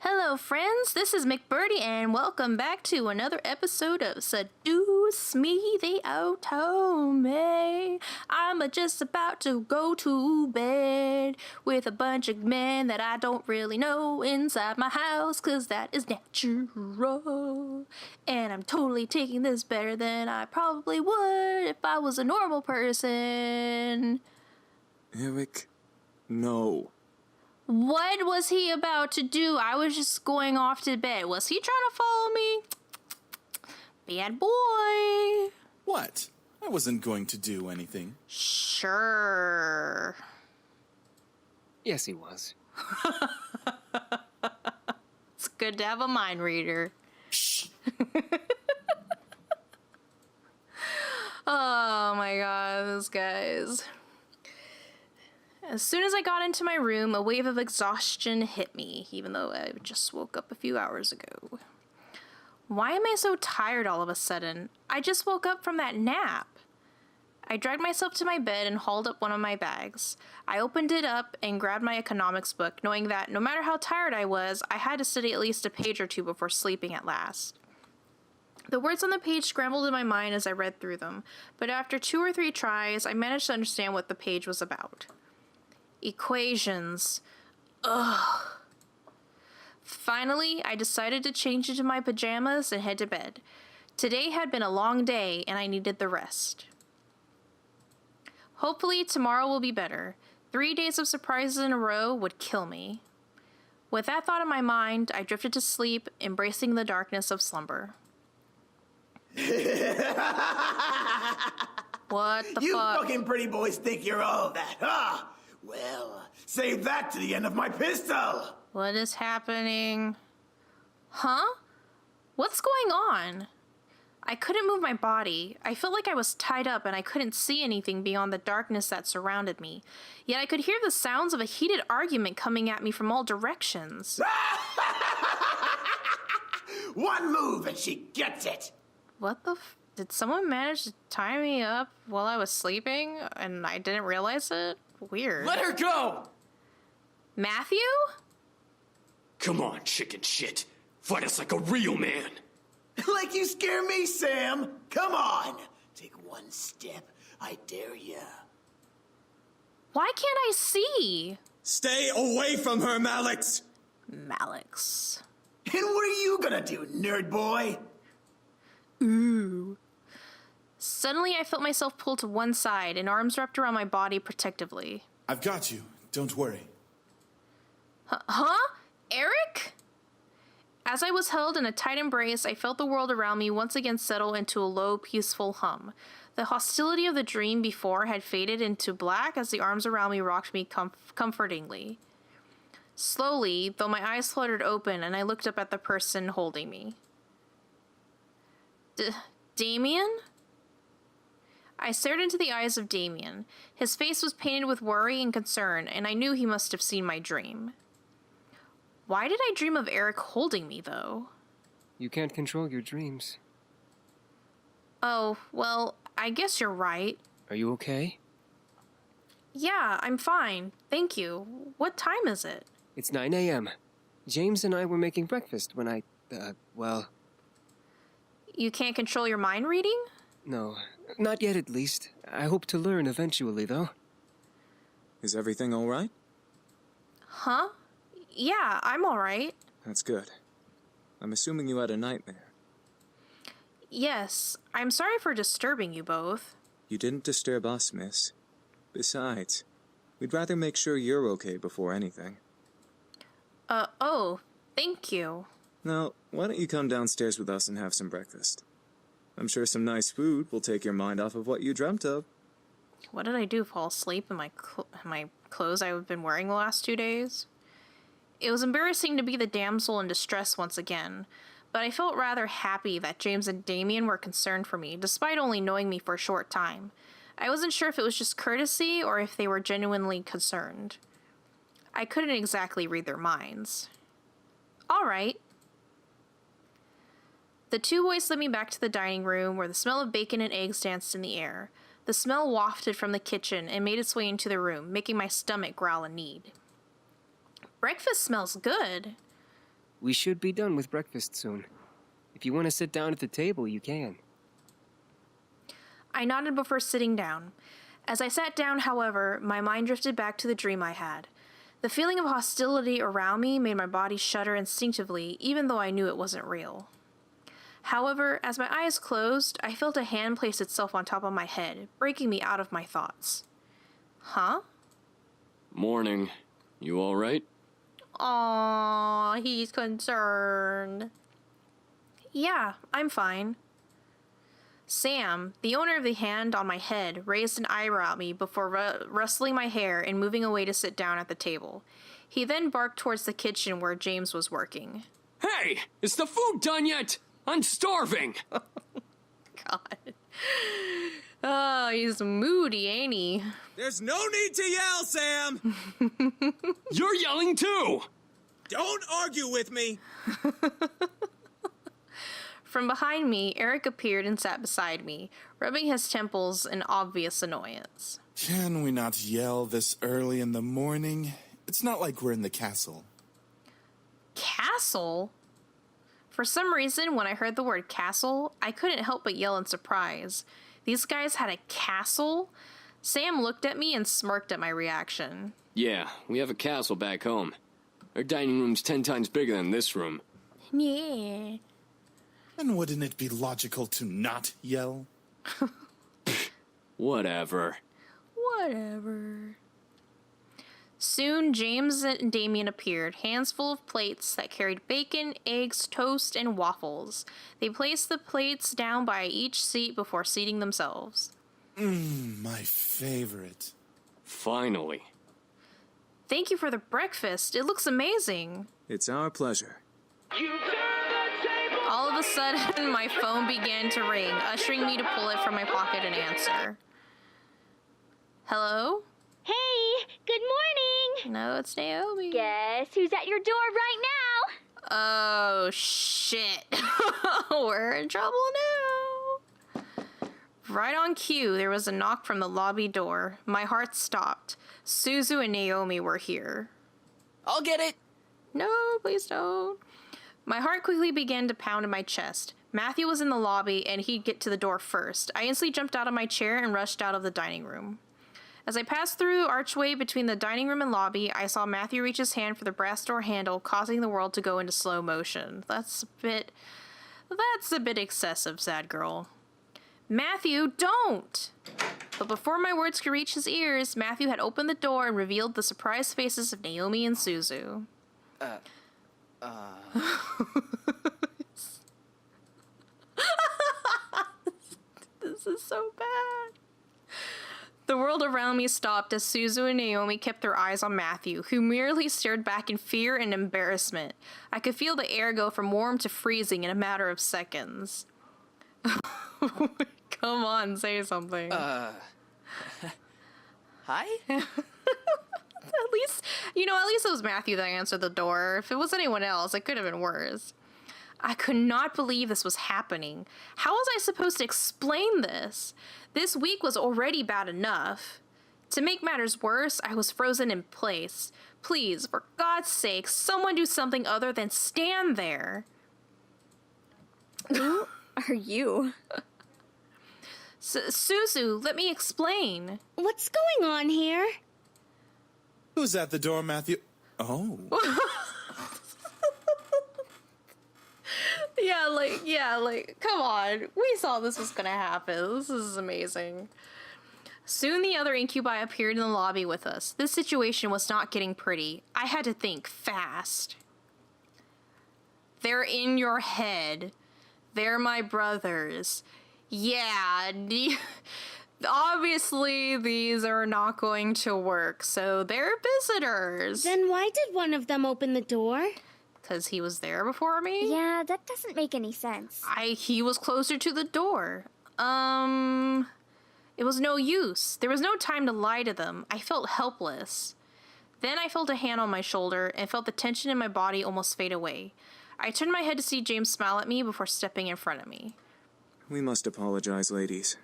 Hello, friends. This is McBirdie, and welcome back to another episode of Seduce Me, the Otome. I'm just about to go to bed with a bunch of men that I don't really know inside my house, 'cause that is natural. And I'm totally taking this better than I probably would if I was a normal person. Eric, no. What was he about to do? I was just going off to bed. Was he trying to follow me? Bad boy. What? I wasn't going to do anything. Sure. Yes, he was. It's good to have a mind reader. Shh. Oh my god, those guys. As soon as I got into my room, a wave of exhaustion hit me, even though I just woke up a few hours ago. Why am I so tired all of a sudden? I just woke up from that nap. I dragged myself to my bed and hauled up one of my bags. I opened it up and grabbed my economics book, knowing that no matter how tired I was, I had to study at least a page or two before sleeping at last. The words on the page scrambled in my mind as I read through them, but after 2 or 3 tries, I managed to understand what the page was about. Equations. Ugh. Finally, I decided to change into my pajamas and head to bed. Today had been a long day, and I needed the rest. Hopefully, tomorrow will be better. 3 days of surprises in a row would kill me. With that thought in my mind, I drifted to sleep, embracing the darkness of slumber. What the You fuck? fucking pretty boys think you're all that, huh? Well, save that to the end of my pistol! What is happening? Huh? What's going on? I couldn't move my body. I felt like I was tied up and I couldn't see anything beyond the darkness that surrounded me. Yet I could hear the sounds of a heated argument coming at me from all directions. One move and she gets it! What the did someone manage to tie me up while I was sleeping and I didn't realize it? Weird. Let her go! Matthew? Come on, chicken shit. Fight us like a real man. Like you scare me, Sam! Come on! Take one step, I dare ya. Why can't I see? Stay away from her, Malix! Malix. And what are you gonna do, nerd boy? Ooh. Suddenly, I felt myself pulled to one side and arms wrapped around my body protectively. I've got you. Don't worry. Huh? Eric? As I was held in a tight embrace, I felt the world around me once again settle into a low, peaceful hum. The hostility of the dream before had faded into black as the arms around me rocked me comfortingly. Slowly, though my eyes fluttered open, and I looked up at the person holding me. Damien? I stared into the eyes of Damien. His face was painted with worry and concern, and I knew he must have seen my dream. Why did I dream of Eric holding me, though? You can't control your dreams. Oh, well, I guess you're right. Are you okay? Yeah, I'm fine. Thank you. What time is it? It's 9 a.m. James and I were making breakfast when I, well... You can't control your mind reading? No, not yet at least. I hope to learn eventually, though. Is everything all right? Huh? Yeah, I'm alright. That's good. I'm assuming you had a nightmare. Yes, I'm sorry for disturbing you both. You didn't disturb us, miss. Besides, we'd rather make sure you're okay before anything. Oh, thank you. Now, why don't you come downstairs with us and have some breakfast? I'm sure some nice food will take your mind off of what you dreamt of. What did I do? Fall asleep in my clothes I've been wearing the last 2 days? It was embarrassing to be the damsel in distress once again, but I felt rather happy that James and Damien were concerned for me, despite only knowing me for a short time. I wasn't sure if it was just courtesy or if they were genuinely concerned. I couldn't exactly read their minds. All right. The 2 boys led me back to the dining room, where the smell of bacon and eggs danced in the air. The smell wafted from the kitchen and made its way into the room, making my stomach growl in need. Breakfast smells good. We should be done with breakfast soon. If you want to sit down at the table, you can. I nodded before sitting down. As I sat down, however, my mind drifted back to the dream I had. The feeling of hostility around me made my body shudder instinctively, even though I knew it wasn't real. However, as my eyes closed, I felt a hand place itself on top of my head, breaking me out of my thoughts. Huh? Morning. You alright? Aww, he's concerned. Yeah, I'm fine. Sam, the owner of the hand on my head, raised an eyebrow at me before rustling my hair and moving away to sit down at the table. He then barked towards the kitchen where James was working. Hey! Is the food done yet? I'm starving! God. Oh, he's moody, ain't he? There's no need to yell, Sam! You're yelling too! Don't argue with me! From behind me, Eric appeared and sat beside me, rubbing his temples in obvious annoyance. Can we not yell this early in the morning? It's not like we're in the castle. Castle? For some reason, when I heard the word castle, I couldn't help but yell in surprise. These guys had a castle? Sam looked at me and smirked at my reaction. Yeah, we have a castle back home. Our dining room's 10 times bigger than this room. Yeah. And wouldn't it be logical to not yell? Whatever. Whatever. Soon, James and Damien appeared, hands full of plates that carried bacon, eggs, toast, and waffles. They placed the plates down by each seat before seating themselves. My favorite. Finally. Thank you for the breakfast. It looks amazing. It's our pleasure. All of a sudden, my phone began to ring, ushering me to pull it from my pocket and answer. Hello? Hey, good morning! No, it's Naomi. Guess who's at your door right now? Oh, shit. We're in trouble now. Right on cue, there was a knock from the lobby door. My heart stopped. Suzu and Naomi were here. I'll get it! No, please don't. My heart quickly began to pound in my chest. Matthew was in the lobby, and he'd get to the door first. I instantly jumped out of my chair and rushed out of the dining room. As I passed through the archway between the dining room and lobby, I saw Matthew reach his hand for the brass door handle, causing the world to go into slow motion. That's a bit excessive, sad girl. Matthew, don't! But before my words could reach his ears, Matthew had opened the door and revealed the surprised faces of Naomi and Suzu. This is so bad. The world around me stopped as Suzu and Naomi kept their eyes on Matthew, who merely stared back in fear and embarrassment. I could feel the air go from warm to freezing in a matter of seconds. Come on, say something. Hi? At least it was Matthew that answered the door. If it was anyone else, it could have been worse. I could not believe this was happening. How was I supposed to explain this? This week was already bad enough. To make matters worse, I was frozen in place. Please, for God's sake, someone do something other than stand there. Who are you? Suzu, let me explain. What's going on here? Who's at the door, Matthew? Oh. Yeah, come on. We saw this was gonna happen. This is amazing. Soon the other incubi appeared in the lobby with us. This situation was not getting pretty. I had to think fast. They're in your head. They're my brothers. Yeah, obviously these are not going to work, so they're visitors. Then why did one of them open the door? Because he was there before me? Yeah, that doesn't make any sense. He was closer to the door. It was no use. There was no time to lie to them. I felt helpless. Then I felt a hand on my shoulder and felt the tension in my body almost fade away. I turned my head to see James smile at me before stepping in front of me. We must apologize, ladies.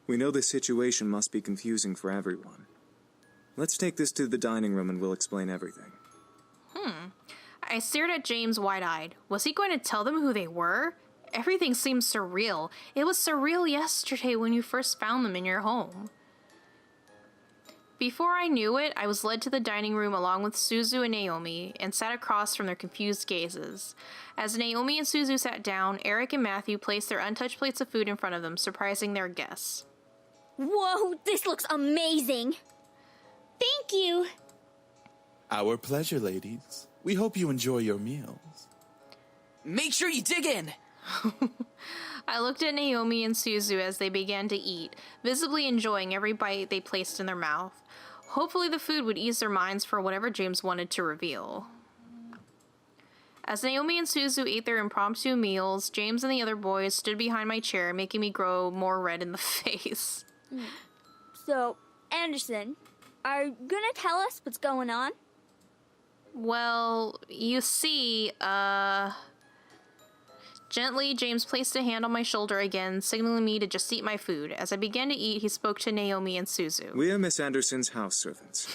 We know this situation must be confusing for everyone. Let's take this to the dining room and we'll explain everything. I stared at James wide-eyed. Was he going to tell them who they were? Everything seemed surreal. It was surreal yesterday when you first found them in your home. Before I knew it, I was led to the dining room along with Suzu and Naomi and sat across from their confused gazes. As Naomi and Suzu sat down, Eric and Matthew placed their untouched plates of food in front of them, surprising their guests. Whoa, this looks amazing. Thank you. Our pleasure, ladies. We hope you enjoy your meals. Make sure you dig in. I looked at Naomi and Suzu as they began to eat, visibly enjoying every bite they placed in their mouth. Hopefully the food would ease their minds for whatever James wanted to reveal. As Naomi and Suzu ate their impromptu meals, James and the other boys stood behind my chair, making me grow more red in the face. So, Anderson, are you gonna tell us what's going on? Well, you see, Gently, James placed a hand on my shoulder again, signaling me to just eat my food. As I began to eat, he spoke to Naomi and Suzu. We are Miss Anderson's house servants.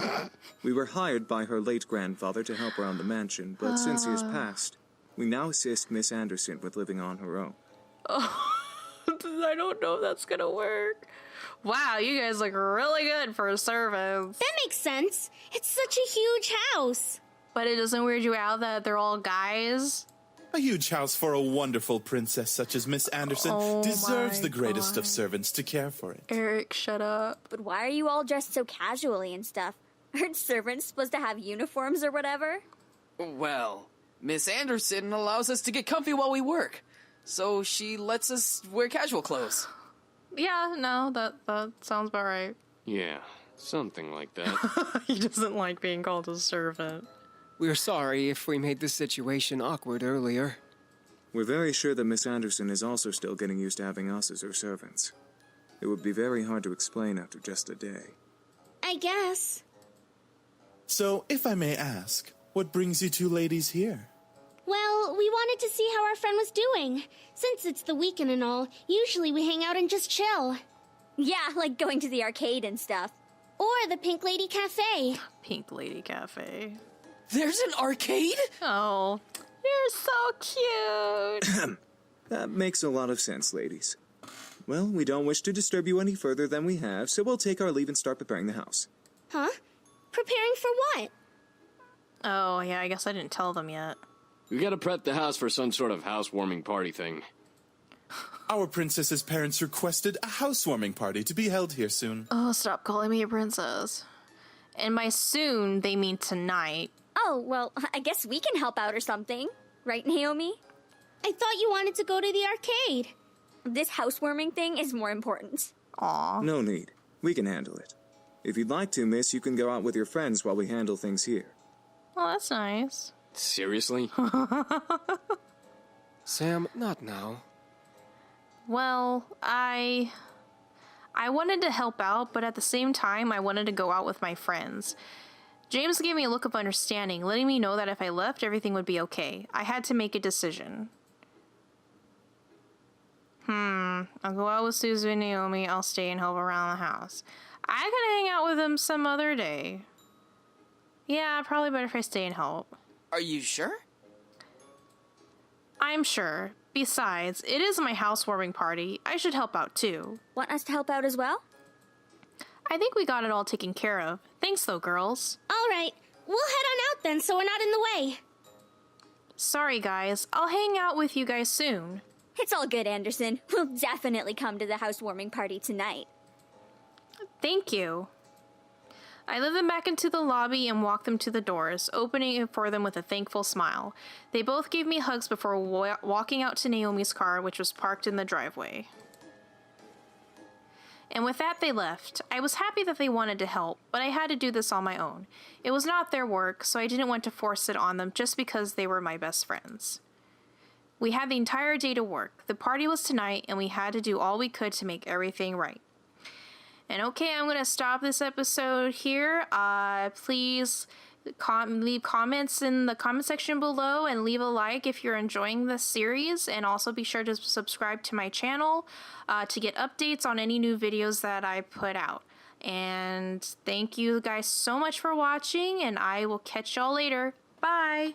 We were hired by her late grandfather to help around the mansion, but since he has passed, we now assist Miss Anderson with living on her own. Oh, I don't know if that's gonna work. Wow, you guys look really good for servants. That makes sense. It's such a huge house. But it doesn't weird you out that they're all guys? A huge house for a wonderful princess such as Miss Anderson deserves the greatest of servants to care for it. Eric, shut up. But why are you all dressed so casually and stuff? Aren't servants supposed to have uniforms or whatever? Well, Miss Anderson allows us to get comfy while we work, so she lets us wear casual clothes. Yeah, no, that sounds about right. Yeah, something like that. He doesn't like being called a servant. We're sorry if we made the situation awkward earlier. We're very sure that Miss Anderson is also still getting used to having us as her servants. It would be very hard to explain after just a day. I guess. So, if I may ask, what brings you two ladies here? Well, we wanted to see how our friend was doing. Since it's the weekend and all, usually we hang out and just chill. Yeah, like going to the arcade and stuff. Or the Pink Lady Cafe. Pink Lady Cafe. There's an arcade? Oh, you're so cute. That makes a lot of sense, ladies. Well, we don't wish to disturb you any further than we have, so we'll take our leave and start preparing the house. Huh? Preparing for what? Oh, yeah, I guess I didn't tell them yet. We gotta prep the house for some sort of housewarming party thing. Our princess's parents requested a housewarming party to be held here soon. Oh, stop calling me a princess. And by soon, they mean tonight. Oh, well, I guess we can help out or something. Right, Naomi? I thought you wanted to go to the arcade. This housewarming thing is more important. Aw. No need. We can handle it. If you'd like to, miss, you can go out with your friends while we handle things here. Oh, that's nice. Seriously? Sam, not now. Well, I wanted to help out, but at the same time, I wanted to go out with my friends. James gave me a look of understanding, letting me know that if I left, everything would be okay. I had to make a decision. I'll go out with Suzu and Naomi. I'll stay and help around the house. I could hang out with them some other day. Yeah, probably better if I stay and help. Are you sure? I'm sure. Besides, it is my housewarming party. I should help out too. Want us to help out as well? I think we got it all taken care of. Thanks though, girls. All right. We'll head on out then so we're not in the way. Sorry guys, I'll hang out with you guys soon. It's all good, Anderson. We'll definitely come to the housewarming party tonight. Thank you. I led them back into the lobby and walked them to the doors, opening it for them with a thankful smile. They both gave me hugs before walking out to Naomi's car, which was parked in the driveway. And with that, they left. I was happy that they wanted to help, but I had to do this on my own. It was not their work, so I didn't want to force it on them just because they were my best friends. We had the entire day to work. The party was tonight, and we had to do all we could to make everything right. And okay, I'm going to stop this episode here. Please leave comments in the comment section below and leave a like if you're enjoying this series. And also be sure to subscribe to my channel to get updates on any new videos that I put out. And thank you guys so much for watching, and I will catch y'all later. Bye!